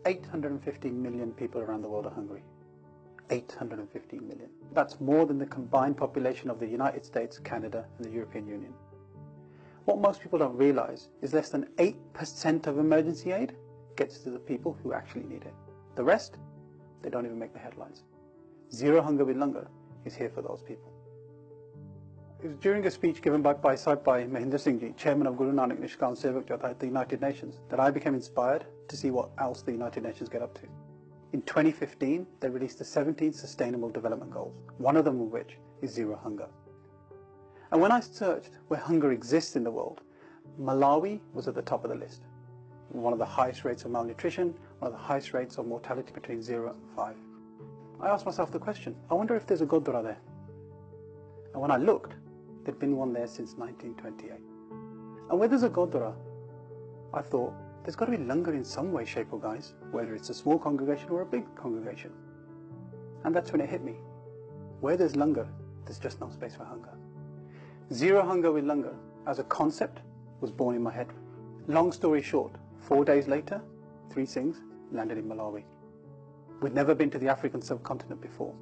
850 million people around the world are hungry. 850 million. That's more than the combined population of the United States, Canada, and the European Union. What most people don't realize is less than 8% of emergency aid gets to the people who actually need it. The rest, they don't even make the headlines. Zero Hunger with Langar is here for those people. It was during a speech given by Mahendra Singh Ji, chairman of Guru Nanak Nishkaam Sevak Jatha at the United Nations, that I became inspired to see what else the United Nations get up to. In 2015, they released the 17 Sustainable Development Goals, one of them of which is Zero Hunger. And when I searched where hunger exists in the world, Malawi was at the top of the list. One of the highest rates of malnutrition, one of the highest rates of mortality between 0 and 5. I asked myself the question, I wonder if there's a Gurdwara there. And when I looked, there'd been one there since 1928. And where there's a Gurdwara, I thought, there's got to be Langar in some way, shape or guise, whether it's a small congregation or a big congregation. And that's when it hit me. Where there's Langar, there's just no space for hunger. Zero Hunger with Langar, as a concept, was born in my head. Long story short, 4 days later, 3 Singhs landed in Malawi. We'd never been to the African subcontinent before.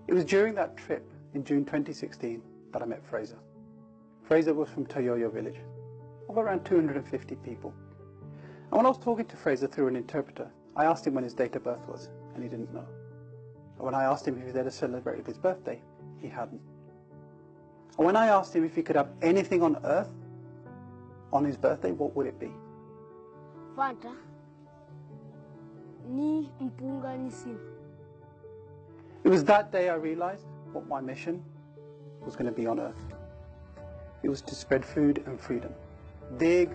It was during that trip in June 2016 that I met Fraser. Fraser was from Toyoyo village, of around 250 people. And when I was talking to Fraser through an interpreter, I asked him when his date of birth was, and he didn't know. And when I asked him if he'd ever celebrated his birthday, he hadn't. And when I asked him if he could have anything on earth on his birthday, what would it be? Fanta. Ni mpunga ni sin. It was that day I realized what my mission was going to be on earth. It was to spread food and freedom. Deg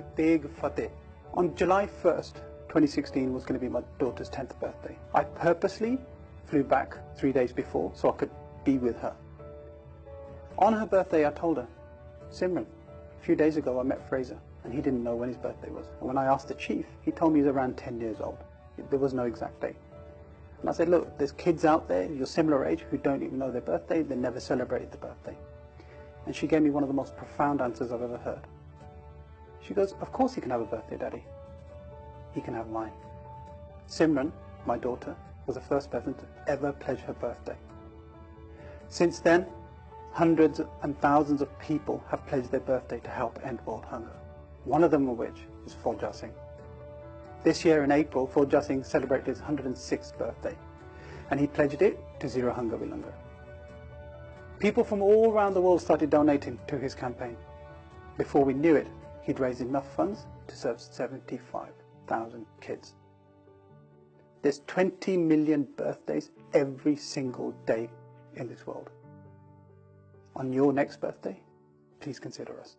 Fateh. On July 1st, 2016 was going to be my daughter's 10th birthday. I purposely flew back 3 days before so I could be with her. On her birthday I told her, Simran, a few days ago I met Fraser and he didn't know when his birthday was. And when I asked the chief, he told me he's around 10 years old. There was no exact date. And I said, look, there's kids out there your similar age who don't even know their birthday, they never celebrated the birthday. And she gave me one of the most profound answers I've ever heard. She goes, of course he can have a birthday, Daddy. He can have mine. Simran, my daughter, was the first person to ever pledge her birthday. Since then, hundreds and thousands of people have pledged their birthday to help end world hunger. One of them of which is Fauja Singh. This year in April, Fauja Singh celebrated his 106th birthday, and he pledged it to Zero Hunger with Langar. People from all around the world started donating to his campaign. Before we knew it, he'd raised enough funds to serve 75,000 kids. There's 20 million birthdays every single day in this world. On your next birthday, please consider us.